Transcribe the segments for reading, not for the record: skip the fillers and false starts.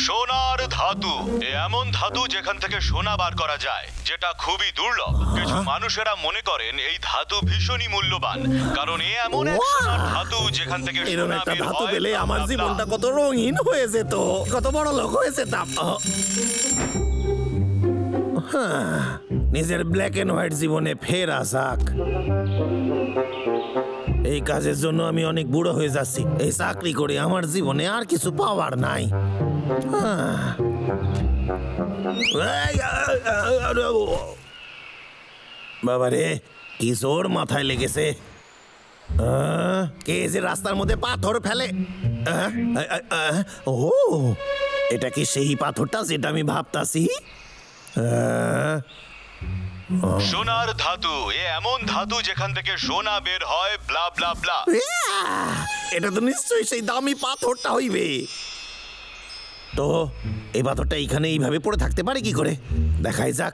সোনার ধাতু এমন ধাতু যেখান থেকে সোনা বার করা যায়, যেটা খুবই দুর্লভ। কিছু মানুষেরা মনে করেন এই ধাতু ভীষণই মূল্যবান, কারণ এমন এক সোনার ধাতু যেখান থেকে সোনা বের ধাতু হয়। পেলে আমার জীবনটা কত রঙিন হয়ে যেত, কত বড় লোক হয়ে যেতাম। নিজের ব্ল্যাক এন্ড হোয়াইট জীবনে ফেরা যাক। এই কাজের জন্য আমি অনেক বুড়ো হয়ে যাচ্ছি। এই চাকরি করে আমার জীবনে আর কিছু পাওয়ার নাই। বাবারে, কি জোর মাথায় লেগেছে। কে যে রাস্তার মধ্যে পাথর ফেলে? ও, এটা কি সেই পাথরটা যেটা আমি ভাবতাছি? সোনার ধাতু এমন ধাতু যেখান থেকে সোনা বের হয়, ব্লা ব্লা ব্লা। এটা তো নিশ্চয়ই সেই দামি পাথরটা হইবে। তো এই পাথরটা এখানে এইভাবে পড়ে থাকতে পারে কি করে? দেখাই যাক,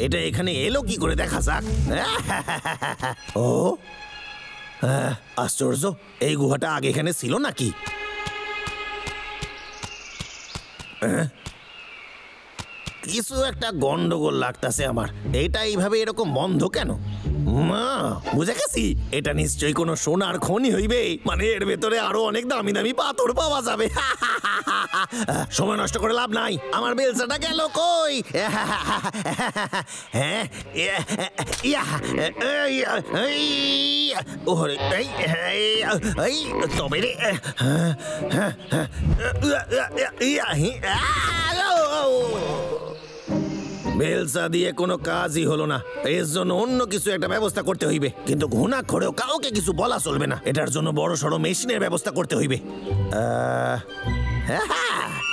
এটা এখানে এলো কি করে, দেখা যাক। ও আশ্চর্য, এই গুহাটা আগে এখানে ছিল নাকি? কিছু একটা গন্ডগোল লাগতেছে আমার। এটা এইভাবে এরকম বন্ধ কেন? বুঝে গেছি, এটা নিশ্চয়ই কোনো সোনার খনি হইবে। মানে এর ভেতরে আরো অনেক দামি দামি পাথর পাওয়া যাবে। সময় নষ্ট করে লাভ নাই। আমার বেলচাটা গেল কই? তবে রে, বেলসা দিয়ে কোনো কাজই হলো না। এর জন্য অন্য কিছু একটা ব্যবস্থা করতে হইবে, কিন্তু ঘুণাক্ষরেও কাউকে কিছু বলা চলবে না। এটার জন্য বড় সড়ো মেশিনের ব্যবস্থা করতে হইবে।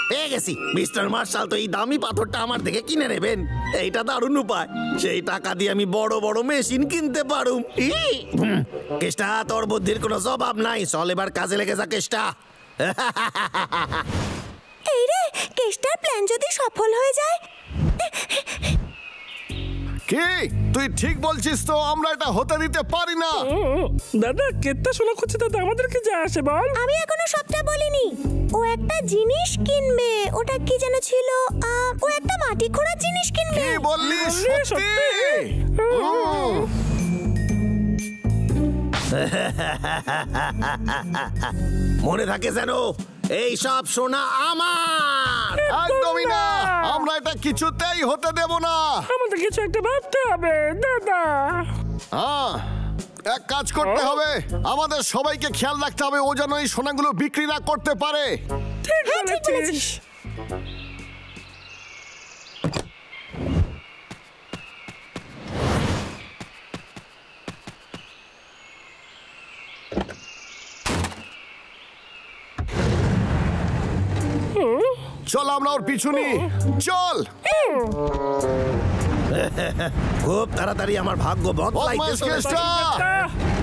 পেয়ে গেছি, মিস্টার মার্শাল তো এই দামি পাথরটা আমার থেকে কিনে নেবেন। এইটা দারুণ উপায়, সেই টাকা দিয়ে আমি বড় বড় মেশিন কিনতে পারুম। কেষ্টা, তোর বুদ্ধির কোনো জবাব নাই। চল এবার কাজে লেগে যা কেষ্টা। এই রে, কেষ্টার প্ল্যান যদি সফল হয়ে যায়। কি তুই ঠিক বলছিস তো? আমরা এটা হতে দিতে পারি না। দাদা, কেত্তা শোনা করছে দাদা, আমাদেরকে যা আসে বল। আমি এখনো সবটা বলিনি। ও একটা জিনিস কিনবে, ওটা কি যেন ছিল? ও একটা মাটি খোঁড়ার জিনিস কিনবে। কি বললি? সত্যি? মনে থাকে যেন, এই সব সোনা আমার। একদমই না, আমরা এটা কিছুতেই হতে দেব না। আমাদের কিছু একটা ভাবতে হবে দাদা। এক কাজ করতে হবে, আমাদের সবাইকে খেয়াল রাখতে হবে ও যেন এই সোনাগুলো বিক্রি না করতে পারে। ঠিক বলেছিস। চল আমরা ওর পিছু নিই, চল। খুব তাড়াতাড়ি আমার ভাগ্য বদলাইতেছে।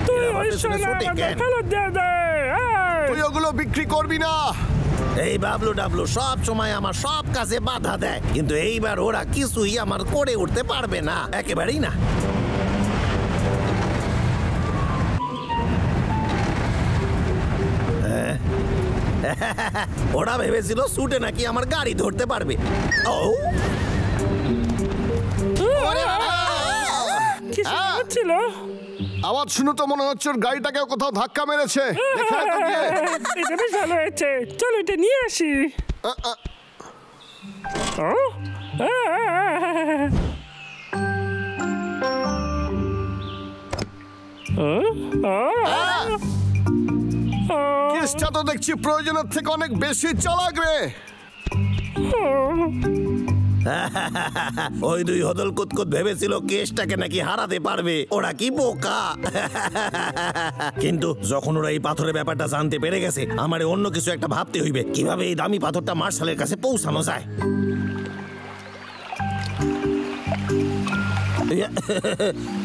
তুই ওই সোনা আমাদের ফেরত দিয়ে দে। তুই ওগুলো বিক্রি করবি না। এই বাবলু ডাবলু সব সময় আমার সব কাজে বাধা দেয়, কিন্তু এইবার ওরা কিছুই আমার করে উঠতে পারবে না, একেবারেই না। ওরা ভেবেছিল সুটে নাকি আমার গাড়ি ধরতে পারবে। ও ছিল, আওয়াজ শুনে তো মনে হচ্ছে ওর গাড়িটাকে কোথাও ধাক্কা মেরেছে। এটা বেশ ভালো হয়েছে, চলো এটা নিয়ে আসি। কেসটা তো দেখছি প্রয়োজনের থেকে অনেক বেশি চালাক রে। ওই দুই হদল কুতকুত ভেবেছিল কেসটাকে নাকি হারাতে পারবে। ওরা কি বোকা। কিন্তু যখন ওরা এই পাথরের ব্যাপারটা জানতে পেরে গেছে, আমার অন্য কিছু একটা ভাবতে হইবে, কিভাবে এই দামি পাথরটা মার্শালের কাছে পৌঁছানো যায়।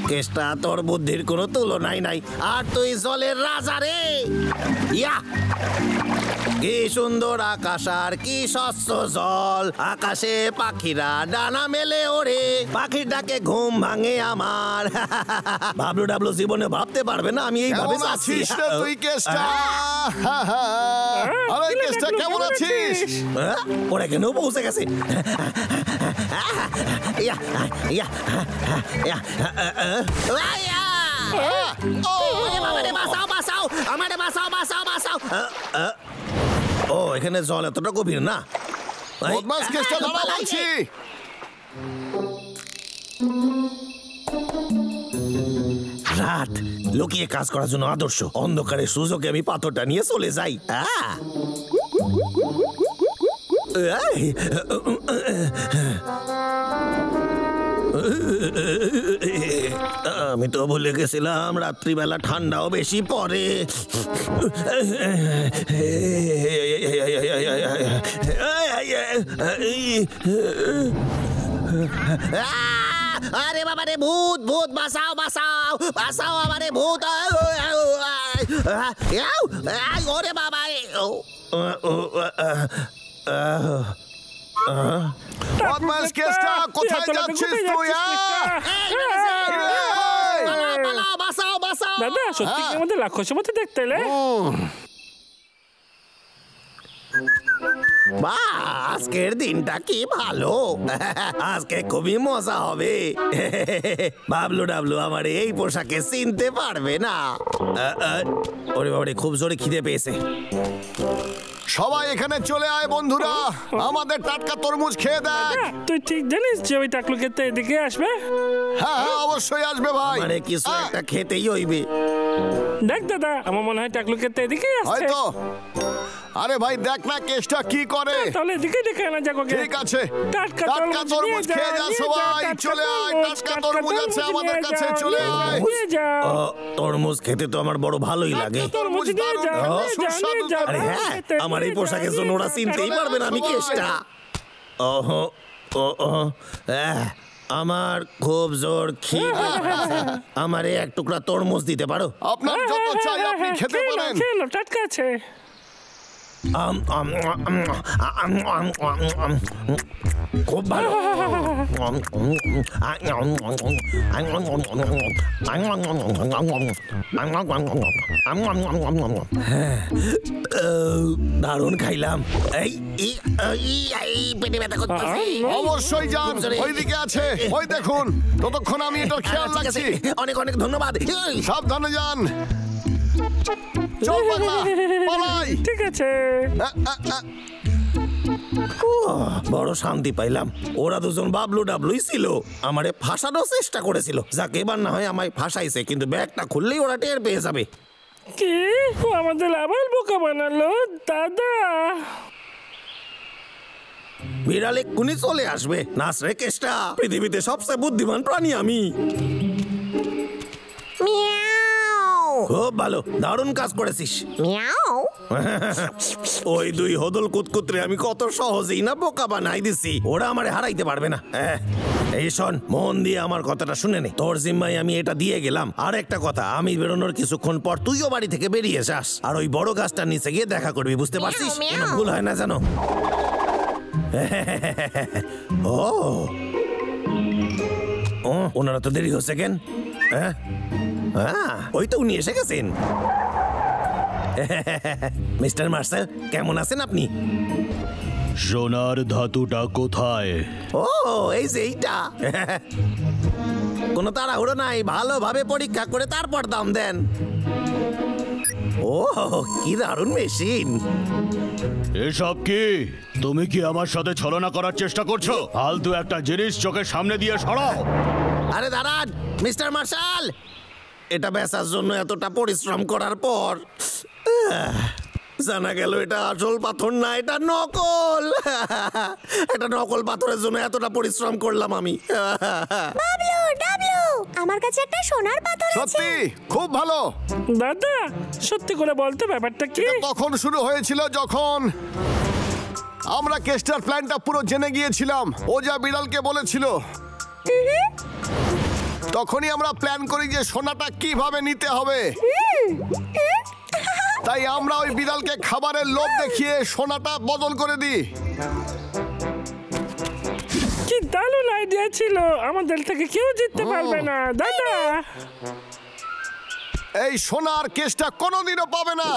কেসটা, তোর বুদ্ধির কোনো তুলনাই নাই, আর তুই জলের রাজা রে। ইয়া কি সুন্দর আকাশ আর কি স্বচ্ছ জল, আকাশে পাখিরা ডানা মেলে ওড়ে, পাখির ডাকে ঘুম ভাঙে আমার। বাবলু ডাবলু জীবনে ভাবতে পারবে না আমি এইভাবে কেমন যাচ্ছি। আছিস রে তুই কেষ্টা? আরে কেষ্টা কেমন আছিস? ওরা কেন পৌঁছে গেছে? ইয়া, ইয়া, ইয়া, ইয়া। ওরে বাবা রে, বাঁচাও বাঁচাও আমারে, বাঁচাও বাঁচাও বাঁচাও। ও এখানে জল এতটা গভীর না। বদমাস কেষ্টা দাঁড়া বলছি। রাত লুকিয়ে কাজ করার জন্য আদর্শ। অন্ধকারে সুযোগে আমি পাথরটা নিয়ে চলে যাই। আমি তো বলে গেছিলাম রাত্রিবেলা ঠান্ডাও বেশি পড়ে। আরে বাবা রে, ভূত ভূত, বাঁচাও বাঁচাও বাঁচাও আমারে, ভূত। ওরে বাবা, বদমাস কেষ্টা কোথায় যাচ্ছিস তুই? বাঁচাও বাঁচাও। দাদা সত্যি কি আমাদের রাক্ষসের মতো দেখতে এলে? বা আজকের দিনটা কি ভালো, আজকে খুবই মজা হবে। বাবলু ডাবলু আমার এই পোশাকে চিনতে পারবে না। ওরে বাবারে, খুব জোরে খিদে পেয়েছে। সবাই এখানে চলে আয় বন্ধুরা, আমাদের টাটকা তরমুজ খেয়ে দেখ। তুই ঠিক জানিস যে ওই টাকলুকের তো এদিকে আসবে? হ্যাঁ হ্যাঁ অবশ্যই আসবে ভাই। মানে কিছু একটা খেতেই হইবে। দেখ দাদা, আমার মনে হয় টাকলুকের তো এদিকেই আসছে। হয়তো। আরে ভাই দেখ না কেষ্টা কি করে। তাহলে এদিকে দেখে আনা যাক ওকে। ঠিক আছে, টাটকা টাটকা তরমুজ খেয়ে যা সবাই। চলে আয়, টাটকা তরমুজ আছে আমাদের কাছে, চলে আয়। নিয়ে যাও। তরমুজ খেতে তো আমার বড় ভালোই লাগে। তরমুজ নিয়ে যাও, দারুণ, নিয়ে যাও, সুস্বাদু নিয়ে যাও। আরে হ্যাঁ, আমার এই পোশাকের জন্য ওরা চিনতেই পারবে না আমি কেষ্টা। ওহো ও আমার খুব জোর খিদে পেয়েছে। আমারে এক টুকরা তরমুজ দিতে পারো? আপনার যত চাই আপনি খেতে পারেন। খেলো, টাটকা আছে। খুব ভালো। দারুণ খাইলাম। পেটে ব্যথা করতেছে। অবশ্যই যান, ওইদিকে আছে, ওই দেখুন। ততক্ষণ আমি এটা খেয়াল ঠিক আছে, রাখছি। অনেক অনেক ধন্যবাদ। সাবধানে যান। চল পাগলা, পালাই। ঠিক আছে। বড় শান্তি পাইলাম। ওরা দুজন বাবলু ডাবলুই ছিল, আমারে ফাঁসানোর চেষ্টা করেছিল। যাকে এবার না হয় আমায় ফাঁসাইছে, কিন্তু ব্যাগটা খুললেই ওরা টের পেয়ে যাবে। কি ও আমাদের আবার বোকা বানালো দাদা? বিড়াল এক্ষুনি চলে আসবে। নাচ রে কেষ্টা, পৃথিবীতে সবচেয়ে বুদ্ধিমান প্রাণী আমি। খুব ভালো, দারুণ কাজ করেছিস। ওই দুই হদল কুতকুতরে আমি কত সহজেই না বোকা বানাই দিছি। ওরা আমারে হারাইতে পারবে না। এই শোন, মন দিয়ে আমার কথাটা শুনে নে। তোর জিম্মায় আমি এটা দিয়ে গেলাম। আর একটা কথা, আমি বেরোনোর কিছুক্ষণ পর তুইও বাড়ি থেকে বেরিয়ে যাস, আর ওই বড় গাছটার নিচে গিয়ে দেখা করবি, বুঝতে পারছিস? কোনো ভুল হয় না জানো? ও ওনারা তো দেরি হচ্ছে কেন? ওই তো উনি এসে গেছেন। মিস্টার মার্শাল, কেমন আছেন আপনি? সোনার ধাতুটা কোথায়? ও এই যে এইটা। কোনো তাড়াহুড়ো নাই, ভালোভাবে পরীক্ষা করে তারপর দাম দেন। ও কি দারুণ মেশিন। এসব কি? তুমি কি আমার সাথে ছলনা করার চেষ্টা করছো? ফালতু একটা জিনিস চোখের সামনে দিয়ে সরাও। আরে দাঁড়ান মিস্টার মার্শাল, এটা বেচার জন্য এতটা পরিশ্রম করার পর জানা গেল এটা আসল পাথর না, এটা নকল। এটা নকল পাথরের জন্য এতটা পরিশ্রম করলাম আমি। বাবলু ডাবলু, আমার কাছে একটা সোনার পাথর আছে। সত্যি খুব ভালো। দাদা সত্যি করে বলতে ব্যাপারটা কি? তখন শুরু হয়েছিল যখন আমরা কেস্টার প্ল্যানটা পুরো জেনে গিয়েছিলাম। ও যা বিড়ালকে বলেছিল, তখনই আমরা প্ল্যান করি যে সোনাটা কিভাবে নিতে হবে। তাই আমরা ওই বিড়ালকে খাবারের লোভ দেখিয়ে সোনাটা বদল করে দিই। কি দারুণ আইডিয়া ছিল, আমাদের থেকে কেউ জিততে পারবে না দাদা। এই সোনার কেসটা কোনোদিনও পাবে না।